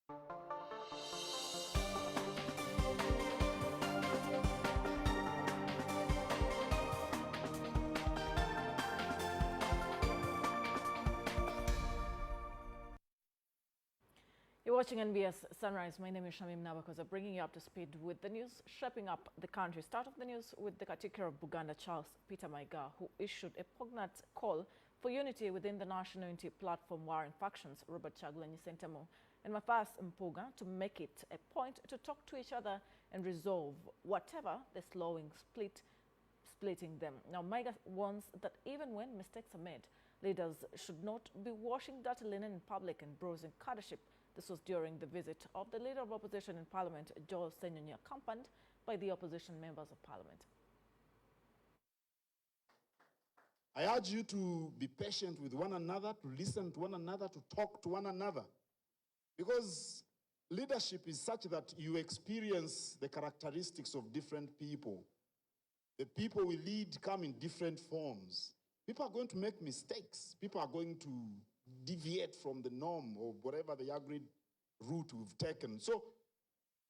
You're watching Nbs Sunrise. My name is Shamim Nabakoza, bringing you up to speed with the news shaping up the country. Start of the news with the caretaker of Buganda, Charles Peter Maiga, who issued a poignant call for unity within the National Unity Platform warring factions, Robert Kyagulanyi Ssentamu and Mathias Mpuuga, to make it a point to talk to each other and resolve whatever the splitting them. Now, Maiga warns that even when mistakes are made, leaders should not be washing dirty linen in public and browsing cadreship. This was during the visit of the Leader of Opposition in Parliament, Joel Ssenyonyi, accompanied by the opposition members of Parliament. I urge you to be patient with one another, to listen to one another, to talk to one another. Because leadership is such that you experience the characteristics of different people. The people we lead come in different forms. People are going to make mistakes. People are going to deviate from the norm or whatever the agreed route we've taken. So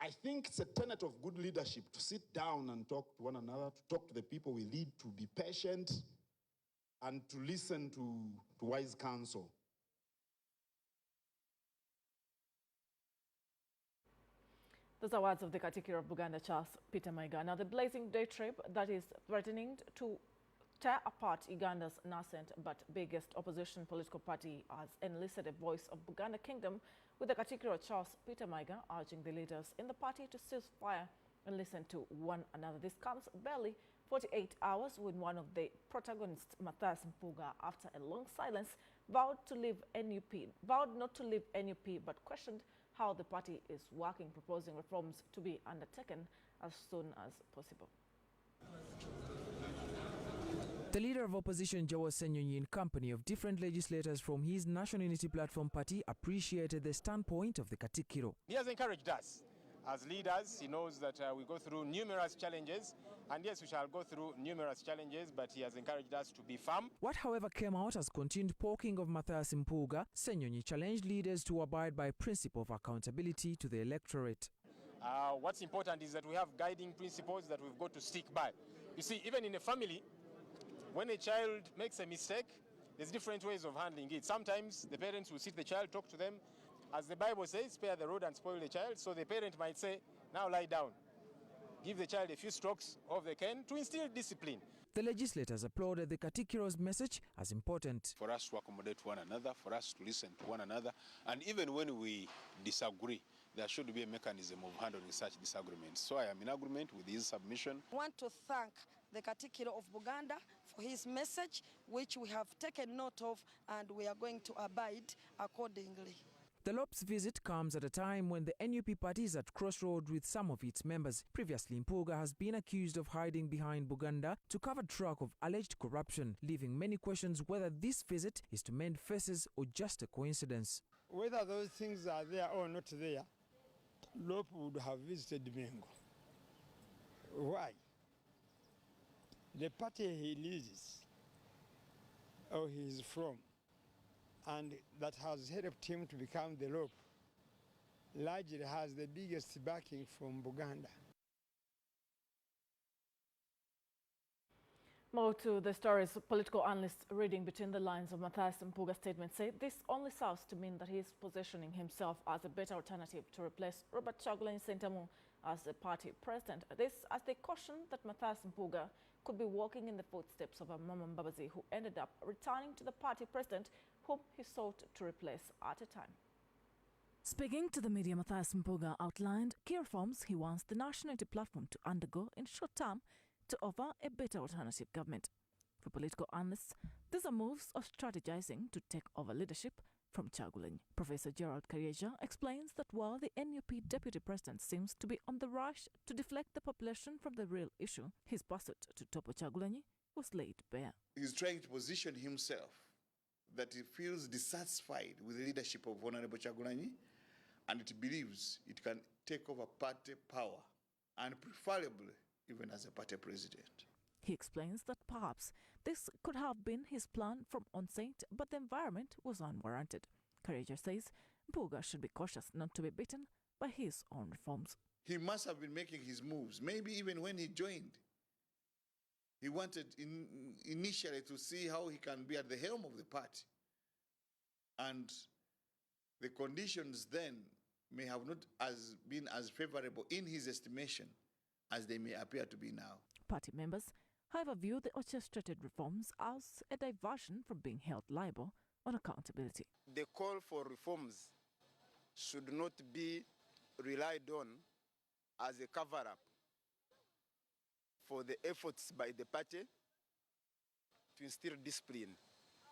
I think it's a tenet of good leadership to sit down and talk to one another, to talk to the people we lead, to be patient and to listen to wise counsel. Those are words of the caretaker of Buganda, Charles Peter Maiga. Now, the blazing day trip that is threatening to tear apart Uganda's nascent but biggest opposition political party has enlisted a voice of Buganda Kingdom, with the caretaker of Charles Peter Maiga urging the leaders in the party to cease fire and listen to one another. This comes barely 48 hours when one of the protagonists, Mathias Mpuuga, after a long silence, vowed not to leave NUP, but questioned how the party is working, proposing reforms to be undertaken as soon as possible. The Leader of Opposition, Joel Ssenyonyi, in company of different legislators from his National Unity Platform party, appreciated the standpoint of the Katikiro. He has encouraged us. As leaders, he knows that we go through numerous challenges, and yes, we shall go through numerous challenges, but he has encouraged us to be firm. What, however, came out as continued poking of Mathias Mpuuga, Ssenyonyi challenged leaders to abide by principle of accountability to the electorate. What's important is that we have guiding principles that we've got to stick by. You see, even in a family, when a child makes a mistake, there's different ways of handling it. Sometimes the parents will sit the child, talk to them. As the Bible says, spare the rod and spoil the child. So the parent might say, now lie down. Give the child a few strokes of the cane to instill discipline. The legislators applauded the Katikiro's message as important. For us to accommodate one another, for us to listen to one another, and even when we disagree, there should be a mechanism of handling such disagreements. So I am in agreement with his submission. I want to thank the Katikiro of Buganda for his message, which we have taken note of, and we are going to abide accordingly. The Lop's visit comes at a time when the NUP party is at crossroads with some of its members. Previously, Mpuuga has been accused of hiding behind Buganda to cover track of alleged corruption, leaving many questions whether this visit is to mend faces or just a coincidence. Whether those things are there or not there, Lop would have visited Mengo. Why? The party he leads, or he is from, and that has helped him to become the Lop, largely has the biggest backing from Buganda. More to the stories. Political analysts reading between the lines of Mathias Mpuuga's statement say this only serves to mean that he is positioning himself as a better alternative to replace Robert Kyagulanyi Ssentamu as the party president. This as they caution that Mathias Mpuuga could be walking in the footsteps of Amama Mbabazi, who ended up returning to the party president whom he sought to replace at a time. Speaking to the media, Mathias Mpuuga outlined key reforms he wants the National Unity Platform to undergo in short term to offer a better alternative government. For political analysts, these are moves of strategizing to take over leadership from Kyagulanyi. Professor Gerald Karyeja explains that while the NUP deputy president seems to be on the rush to deflect the population from the real issue, his pursuit to topple Kyagulanyi was laid bare. He's trying to position himself that he feels dissatisfied with the leadership of Honorable Kyagulanyi, and it believes it can take over party power, and preferably even as a party president. He explains that perhaps this could have been his plan from onset, but the environment was unwarranted. Karyeja says Mpuga should be cautious not to be beaten by his own reforms. He must have been making his moves. Maybe even when he joined, he wanted initially to see how he can be at the helm of the party. And the conditions then may have not been as favorable in his estimation as they may appear to be now. Party members, however, view the orchestrated reforms as a diversion from being held liable on accountability. The call for reforms should not be relied on as a cover-up for the efforts by the party to instill discipline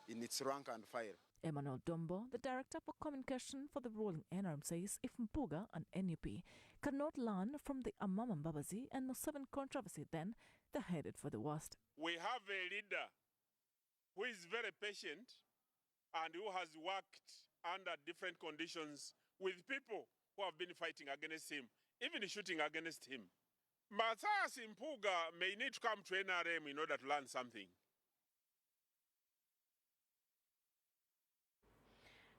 in its rank and file. Emmanuel Dombo, the Director for Communication for the ruling NRM, says if Mpuga and NUP cannot learn from the Amama Mbabazi and Museveni controversy, then they're headed for the worst. We have a leader who is very patient and who has worked under different conditions with people who have been fighting against him, even shooting against him. Mathias Mpuga may need to come to NRM in order to learn something.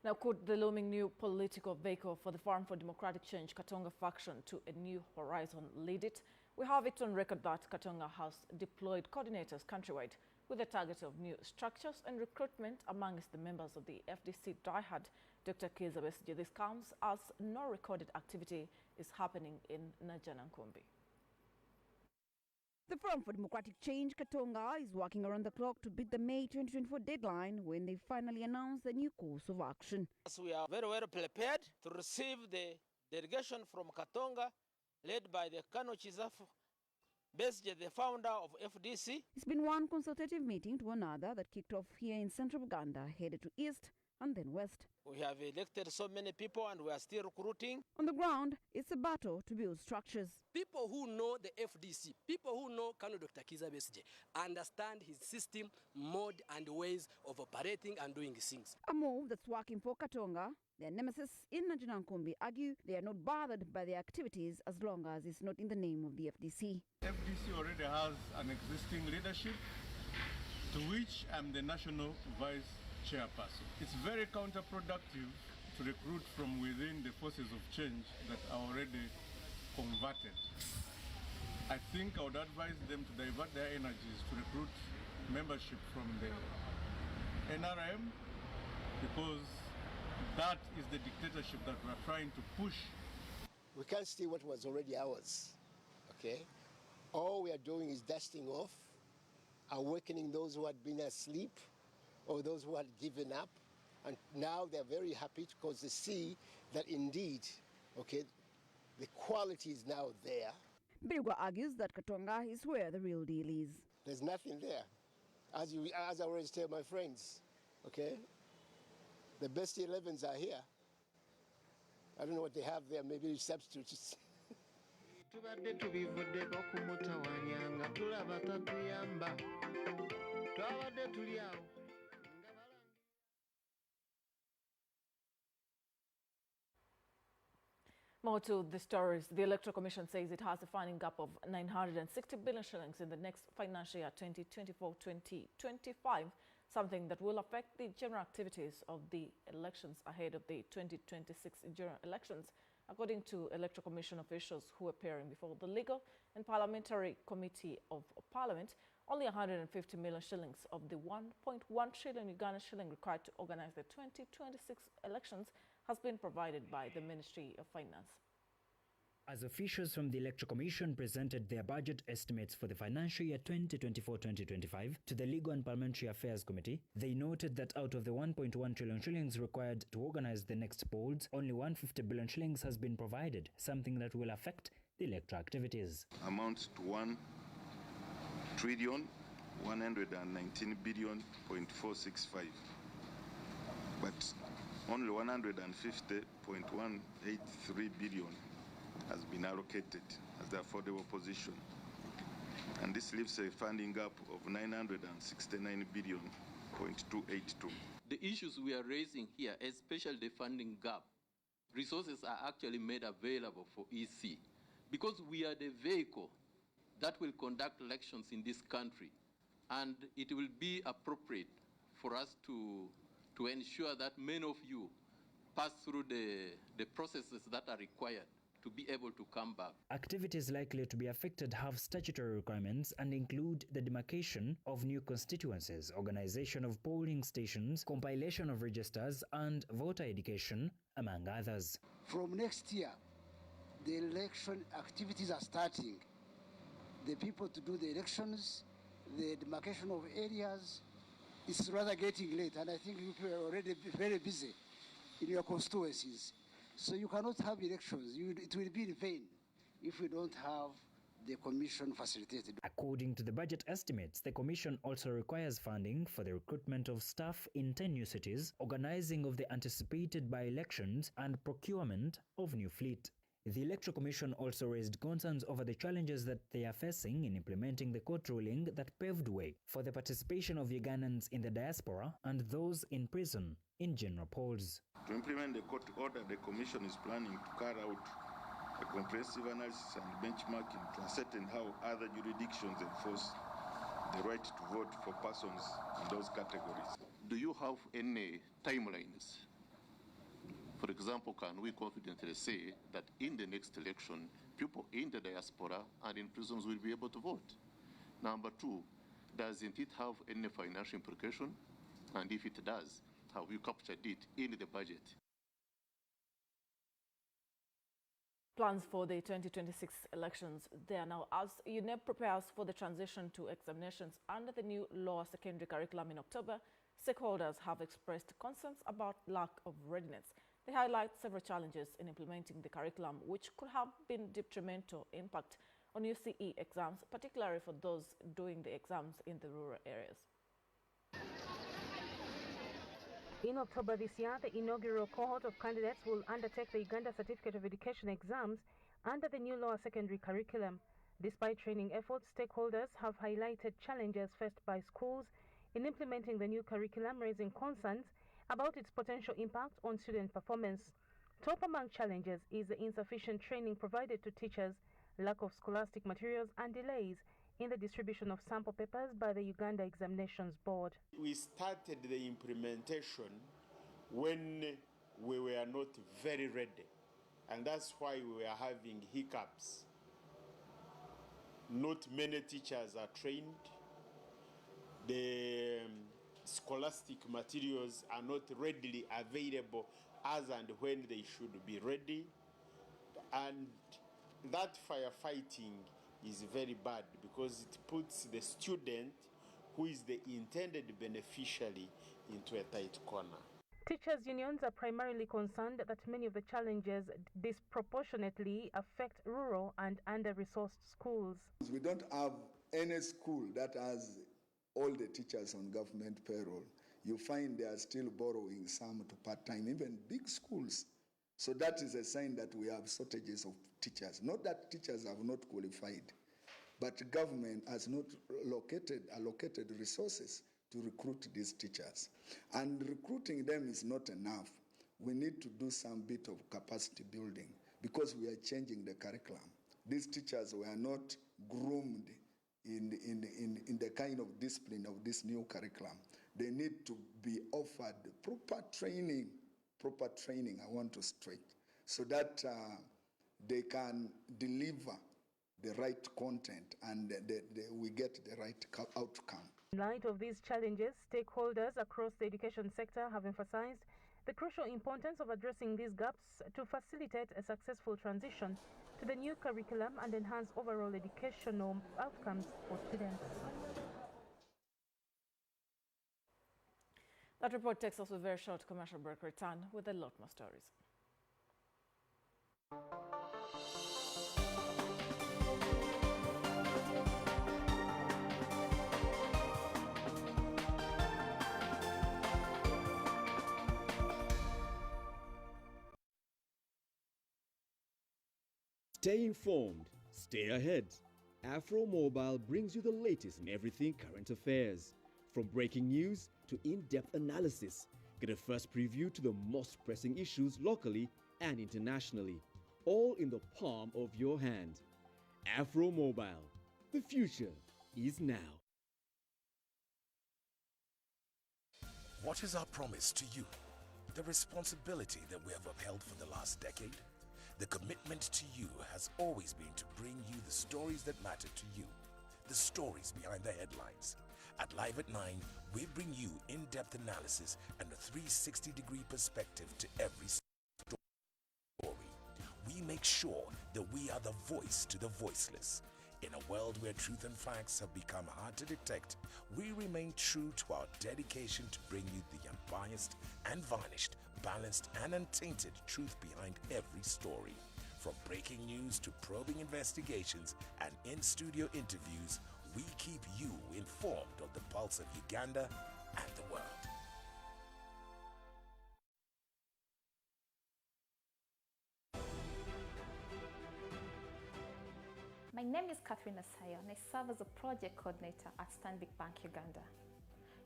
Now, could the looming new political vehicle for the Forum for Democratic Change Katonga faction to a new horizon lead it? We have it on record that Katonga has deployed coordinators countrywide with the target of new structures and recruitment amongst the members of the FDC diehard. Dr. Kiza Besigye, this comes as no recorded activity is happening in Najanankumbi. The Forum for Democratic Change Katonga is working around the clock to beat the May 2024 deadline when they finally announce the new course of action. We are very well prepared to receive the delegation from Katonga led by the Kano Chizafu Besigye, the founder of FDC. It's been one consultative meeting to another that kicked off here in central Uganda, headed to east and then west. We have elected so many people and we are still recruiting. On the ground, it's a battle to build structures. People who know the FDC, people who know Kano Dr. Kiza Besigye, understand his system, mode and ways of operating and doing things. A move that's working for Katonga. Their nemesis in Najanankumbi argue they are not bothered by their activities as long as it's not in the name of the FDC. FDC already has an existing leadership to which I'm the national vice chairperson. It's very counterproductive to recruit from within the forces of change that are already converted. I think I would advise them to divert their energies to recruit membership from the NRM, because that is the dictatorship that we're trying to push. We can't steal what was already ours, okay? All we are doing is dusting off, awakening those who had been asleep or those who had given up. And now they're very happy because they see that indeed, okay, the quality is now there. Birigwa argues that Katonga is where the real deal is. There's nothing there. As I always tell my friends, okay, the best 11s are here. I don't know what they have there, maybe substitutes. More to the stories. The Electoral Commission says it has a funding gap of 960 billion shillings in the next financial year 2024-2025, something that will affect the general activities of the elections ahead of the 2026 general elections, according to Electoral Commission officials who are appearing before the Legal and Parliamentary Committee of Parliament. Only 150 million shillings of the 1.1 trillion Ugandan shilling required to organize the 2026 elections has been provided by the Ministry of Finance. As officials from the Electoral Commission presented their budget estimates for the financial year 2024-2025 to the Legal and Parliamentary Affairs Committee, they noted that out of the 1.1 trillion shillings required to organize the next polls, only 150 billion shillings has been provided, something that will affect the electoral activities. Amounts to 1,119,465,000,000, but only 150.183 billion has been allocated as the affordable position, and this leaves a funding gap of 969 billion.282. The issues we are raising here, especially the funding gap, resources are actually made available for EC because we are the vehicle that will conduct elections in this country, and it will be appropriate for us to ensure that many of you pass through the processes that are required to be able to come back. Activities likely to be affected have statutory requirements and include the demarcation of new constituencies, organization of polling stations, compilation of registers, and voter education, among others. From next year, the election activities are starting. The people to do the elections, the demarcation of areas, it's rather getting late, and I think you people are already very busy in your constituencies. So you cannot have elections. It will be in vain if we don't have the commission facilitated. According to the budget estimates, the commission also requires funding for the recruitment of staff in 10 new cities, organizing of the anticipated by-elections, and procurement of new fleet. The Electoral Commission also raised concerns over the challenges that they are facing in implementing the court ruling that paved way for the participation of Ugandans in the diaspora and those in prison in general polls. To implement the court order, the Commission is planning to carry out a comprehensive analysis and benchmarking to ascertain how other jurisdictions enforce the right to vote for persons in those categories. Do you have any timelines? For example, can we confidently say that in the next election, people in the diaspora and in prisons will be able to vote? Number two, doesn't it have any financial implication? And if it does, have you captured it in the budget? Plans for the 2026 elections, they are now as UNEP prepares for the transition to examinations under the new lower secondary curriculum in October. Stakeholders have expressed concerns about lack of readiness. They highlight several challenges in implementing the curriculum, which could have been detrimental impact on UCE exams, particularly for those doing the exams in the rural areas. In October this year, the inaugural cohort of candidates will undertake the Uganda Certificate of Education exams under the new lower secondary curriculum. Despite training efforts, stakeholders have highlighted challenges faced by schools in implementing the new curriculum, raising concerns about its potential impact on student performance. Top among challenges is the insufficient training provided to teachers, lack of scholastic materials, and delays in the distribution of sample papers by the Uganda Examinations Board. We started the implementation when we were not very ready, and that's why we were having hiccups. Not many teachers are trained. The scholastic materials are not readily available as and when they should be ready. And that firefighting is very bad because it puts the student, who is the intended beneficiary, into a tight corner. Teachers' unions are primarily concerned that many of the challenges disproportionately affect rural and under-resourced schools. We don't have any school that has all the teachers on government payroll. You find they are still borrowing some to part-time, even big schools. So that is a sign that we have shortages of teachers. Not that teachers have not qualified, but government has not allocated resources to recruit these teachers. And recruiting them is not enough. We need to do some bit of capacity building because we are changing the curriculum. These teachers were not groomed in the kind of discipline of this new curriculum. They need to be offered proper training, I want to stress, so that they can deliver the right content and we get the right outcome. In light of these challenges, stakeholders across the education sector have emphasized the crucial importance of addressing these gaps to facilitate a successful transition to the new curriculum and enhance overall educational outcomes for students. That report takes us to a very short commercial break. Return with a lot more stories. Stay informed, stay ahead. Afro Mobile brings you the latest in everything current affairs. From breaking news to in-depth analysis, get a first preview to the most pressing issues locally and internationally, all in the palm of your hand. Afro Mobile, the future is now. What is our promise to you? the responsibility that we have upheld for the last decade? The commitment to you has always been to bring you the stories that matter to you, the stories behind the headlines. At Live at 9, we bring you in-depth analysis and a 360-degree perspective to every story. We make sure that we are the voice to the voiceless. In a world where truth and facts have become hard to detect, we remain true to our dedication to bring you the unbiased, unvarnished, balanced, and untainted truth behind every story. From breaking news to probing investigations and in-studio interviews, we keep you informed of the pulse of Uganda and the world. My name is Catherine Asayo and I serve as a project coordinator at Stanbic Bank Uganda.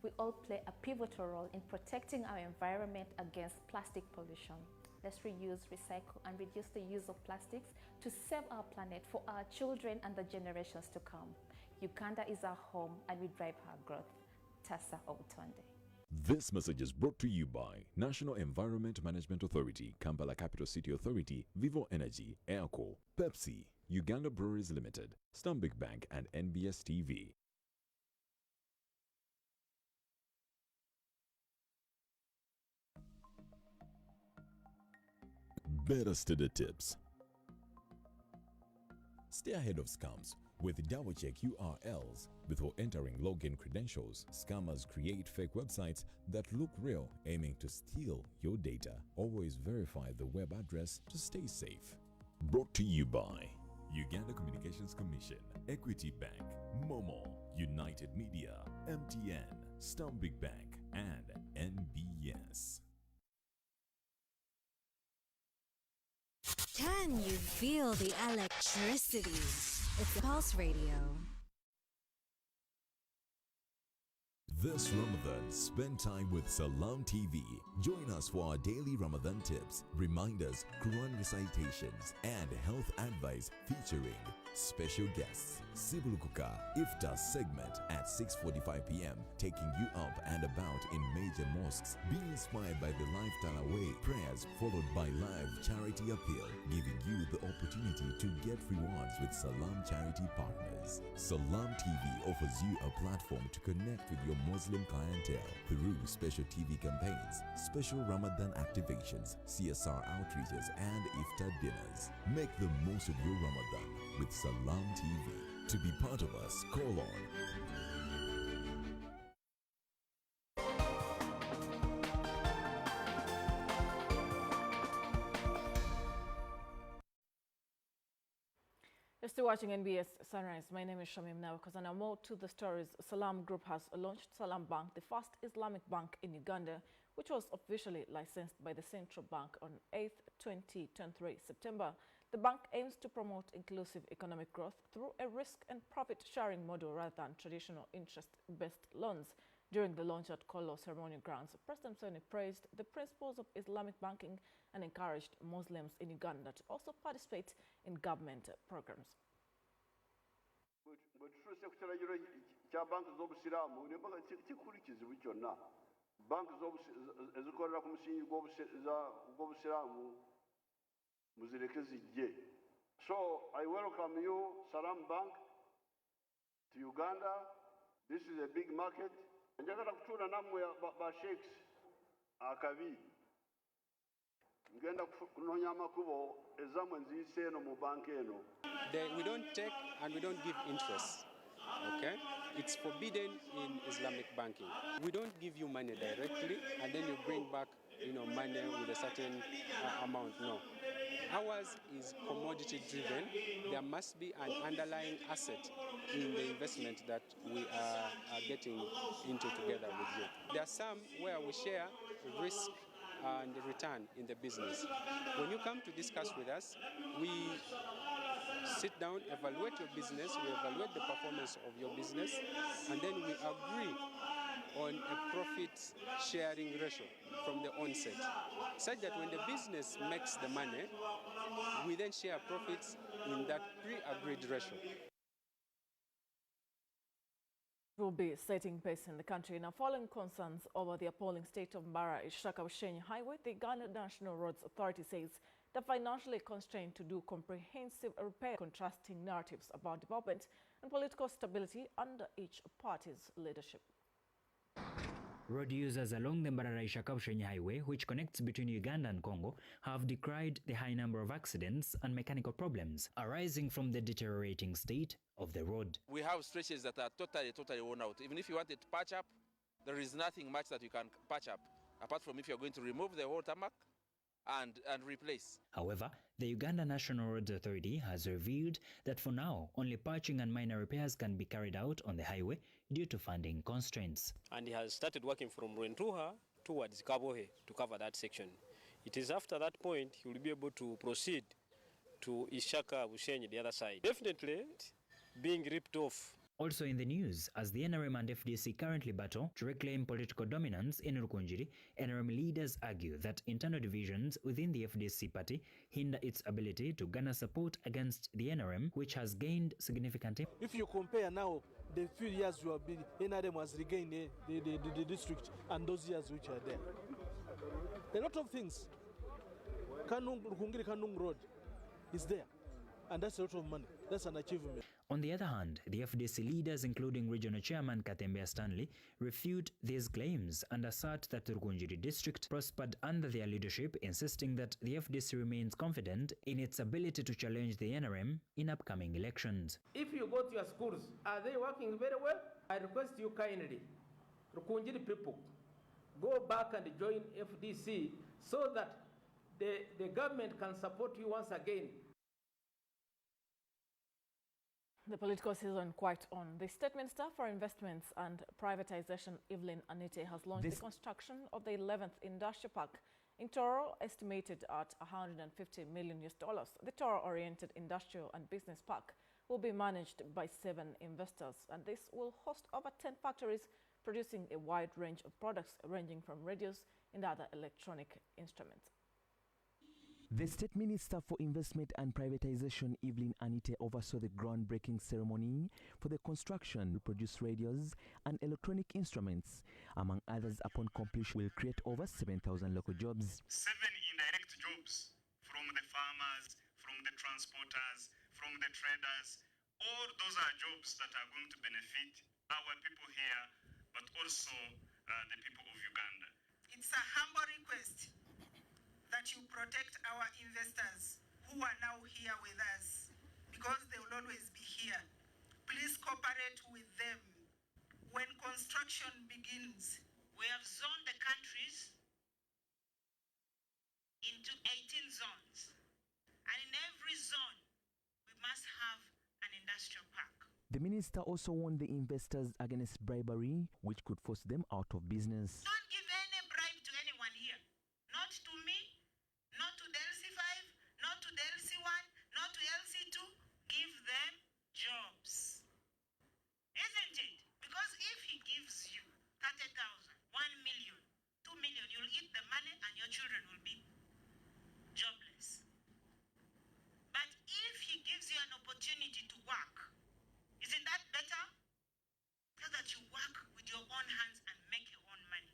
We all play a pivotal role in protecting our environment against plastic pollution. Let's reuse, recycle and reduce the use of plastics to save our planet for our children and the generations to come. Uganda is our home and we drive our growth. Tasa Obutonde. This message is brought to you by National Environment Management Authority, Kampala Capital City Authority, Vivo Energy, Airco, Pepsi, Uganda Breweries Limited, Stanbic Bank and NBS TV. Better study tips. Stay ahead of scams with double-check URLs. Before entering login credentials, scammers create fake websites that look real, aiming to steal your data. Always verify the web address to stay safe. Brought to you by Uganda Communications Commission, Equity Bank, Momo, United Media, MTN, Stanbic Bank, and NBS. Can you feel the electricity? It's Pulse Radio. This Ramadan, spend time with Salam TV. Join us for our daily Ramadan tips, reminders, Quran recitations, and health advice featuring special guests. Sibulukuka Iftar segment at 6:45 p.m. taking you up and about in major mosques. Be inspired by the live Talaweh prayers followed by live charity appeal, giving you the opportunity to get rewards with Salam charity partners. Salam TV offers you a platform to connect with your Muslim clientele through special TV campaigns, special Ramadan activations, CSR outreaches, and Iftar dinners. Make the most of your Ramadan with Salam TV. To be part of us, call on You're still watching NBS Sunrise. My name is Shamim Nawakos, and now more to the stories. Salam Group has launched Salam Bank, the first Islamic bank in Uganda, which was officially licensed by the Central Bank on 8th, 2023 September. The bank aims to promote inclusive economic growth through a risk and profit-sharing model rather than traditional interest-based loans. During the launch at Kolo ceremonial grounds, President Museveni praised the principles of Islamic banking and encouraged Muslims in Uganda to also participate in government programs. So I welcome you, Salam Bank, to Uganda. This is a big market. Njagala kutuula namwe ba sheikhs akabi. Ngenda kunonya amakubo ezamwe nziyise eno mu bank eno. We don't take and we don't give interest. Okay? It's forbidden in Islamic banking. We don't give you money directly and then you bring back, money with a certain amount. No. Ours is commodity driven. There must be an underlying asset in the investment that we are getting into together with you. There are some where we share risk and return in the business. When you come to discuss with us, we sit down, evaluate your business, we evaluate the performance of your business, and then we agree on a profit-sharing ratio from the onset, such that when the business makes the money, we then share profits in that pre-agreed ratio. Will be setting pace in the country. Now, following concerns over the appalling state of Mbara Ishaka-Bushenyi Highway, the Uganda National Roads Authority says they're financially constrained to do comprehensive repair, contrasting narratives about development and political stability under each party's leadership. Road users along the Mbarara-Ishaka-Bushenyi Highway, which connects between Uganda and Congo, have decried the high number of accidents and mechanical problems arising from the deteriorating state of the road. We have stretches that are totally worn out. Even if you wanted to patch up, there is nothing much that you can patch up, apart from if you're going to remove the whole tarmac and replace. However, the Uganda National Roads Authority has revealed that for now, only patching and minor repairs can be carried out on the highway due to funding constraints. And he has started working from Rwentuha towards Kabohe to cover that section. It is after that point he will be able to proceed to Ishaka-Bushenyi, the other side. Definitely being ripped off. Also in the news, as the NRM and FDC currently battle to reclaim political dominance in Rukunjiri, NRM leaders argue that internal divisions within the FDC party hinder its ability to garner support against the NRM, which has gained significant. If you compare now the few years you have been, NRM has regained the district and those years which are there. A lot of things. Rukungiri-Kanung Road is there. And that's a lot of money. That's an achievement. On the other hand, the FDC leaders, including Regional Chairman Katembea Stanley, refute these claims and assert that the Rukunjiri district prospered under their leadership, insisting that the FDC remains confident in its ability to challenge the NRM in upcoming elections. If you go to your schools, are they working very well? I request you kindly, Rukunjiri people, go back and join FDC so that the government can support you once again. The political season quite on. The State Minister for Investments and Privatization, Evelyn Anite, has launched the construction of the 11th Industrial Park in Toro, estimated at $150 million. The Toro-oriented industrial and business park will be managed by 7 investors, and this will host over 10 factories producing a wide range of products ranging from radios and other electronic instruments. The State Minister for Investment and Privatization, Evelyn Anite, oversaw the groundbreaking ceremony for the construction to produce radios and electronic instruments. Among others, upon completion, will create over 7,000 local jobs. 7 indirect jobs from the farmers, from the transporters, from the traders. All those are jobs that are going to benefit our people here, but also the people of Uganda. It's a humble request that you protect our investors who are now here with us, because they will always be here. Please cooperate with them. When construction begins, we have zoned the countries into 18 zones. And in every zone, we must have an industrial park. The minister also warned the investors against bribery, which could force them out of business. Don't give any bribe to anyone here. Not to me, not to the LC5, not to the LC1, not to LC2. Give them jobs. Isn't it? Because if he gives you 30,000, 1 million, 2 million, you'll eat the money and your children will be jobless. But if he gives you an opportunity to work, isn't that better? So that you work with your own hands and make your own money.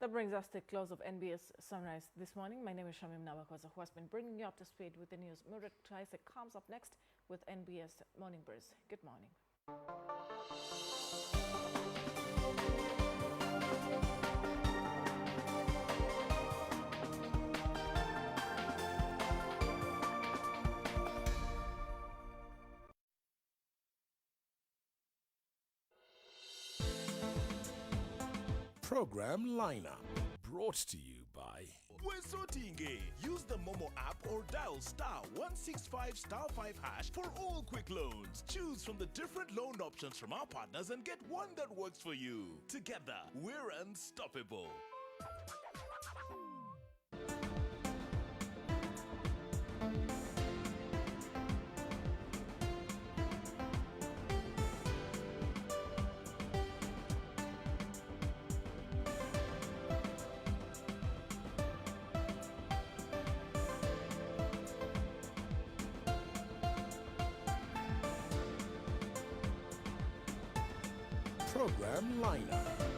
That brings us to the close of NBS Sunrise this morning. My name is Shamim Nawakoza, who has been bringing you up to speed with the news. Murad Taise comes up next with NBS Morning Breeze. Good morning. Program lineup brought to you by Wesotinge. Use the Momo app or dial *165*5# for all quick loans. Choose from the different loan options from our partners and get one that works for you. Together, we're unstoppable. program lineup.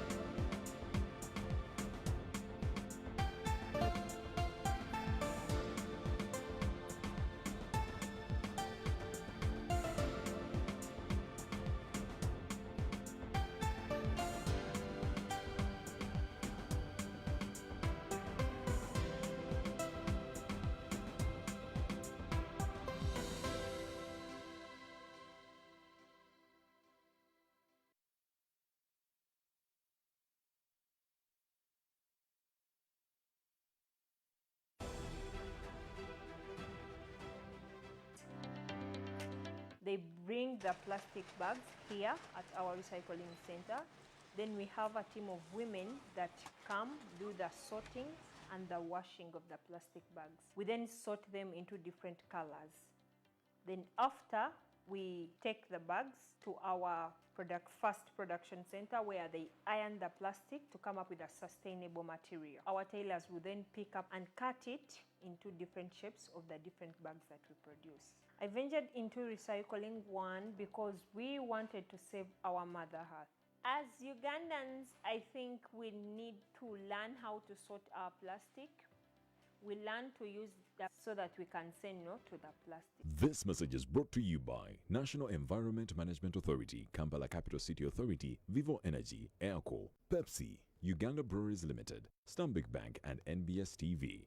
They bring the plastic bags here at our recycling center. Then we have a team of women that come, do the sorting and the washing of the plastic bags. We then sort them into different colors. Then after, we take the bags to our first production center where they iron the plastic to come up with a sustainable material. Our tailors will then pick up and cut it into different shapes of the different bags that we produce. I ventured into recycling because we wanted to save our Mother Earth. As Ugandans, I think we need to learn how to sort our plastic. We learn to use that so that we can say no to the plastic. This message is brought to you by National Environment Management Authority, Kampala Capital City Authority, Vivo Energy, Airco, Pepsi, Uganda Breweries Limited, Stanbic Bank and NBS TV.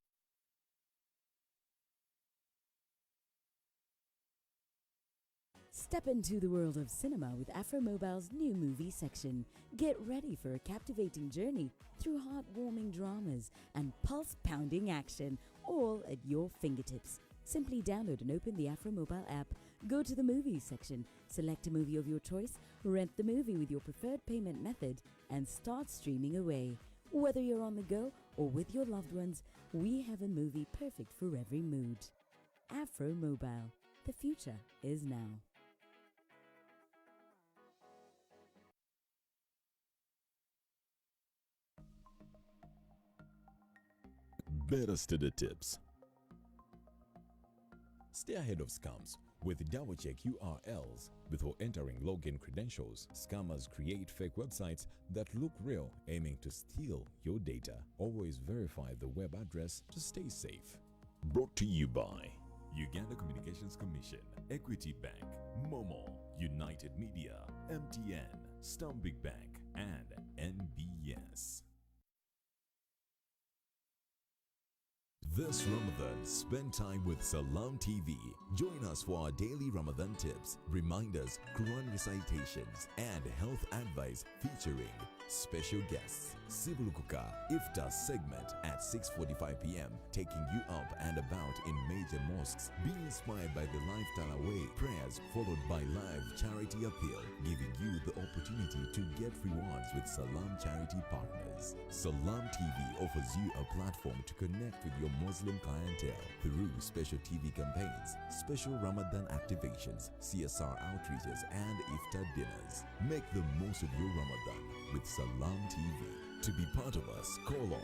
Step into the world of cinema with Afromobile's new movie section. Get ready for a captivating journey through heartwarming dramas and pulse-pounding action, all at your fingertips. Simply download and open the Afromobile app, go to the movies section, select a movie of your choice, rent the movie with your preferred payment method, and start streaming away. Whether you're on the go or with your loved ones, we have a movie perfect for every mood. Afromobile. The future is now. Better study tips. Stay ahead of scams with double-check URLs before entering login credentials. Scammers create fake websites that look real, aiming to steal your data. Always verify the web address to stay safe. Brought to you by Uganda Communications Commission, Equity Bank, Momo, United Media, MTN, Stanbic Bank, and NBS. This Ramadan, spend time with Salam TV. Join us for our daily Ramadan tips, reminders, Quran recitations, and health advice featuring special guests. Sibulukuka Iftar segment at 6:45 p.m. taking you up and about in major mosques. Be inspired by the live Tarawih prayers followed by live charity appeal, giving you the opportunity to get rewards with Salam charity partners. Salam TV offers you a platform to connect with your Muslim clientele through special TV campaigns, special Ramadan activations, CSR outreaches, and Iftar dinners. Make the most of your Ramadan with Salam TV. To be part of us, call on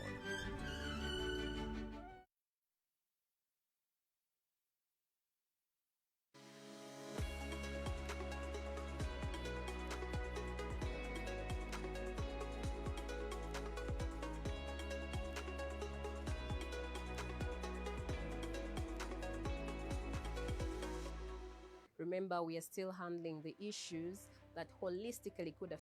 Remember, we are still handling the issues that holistically could affect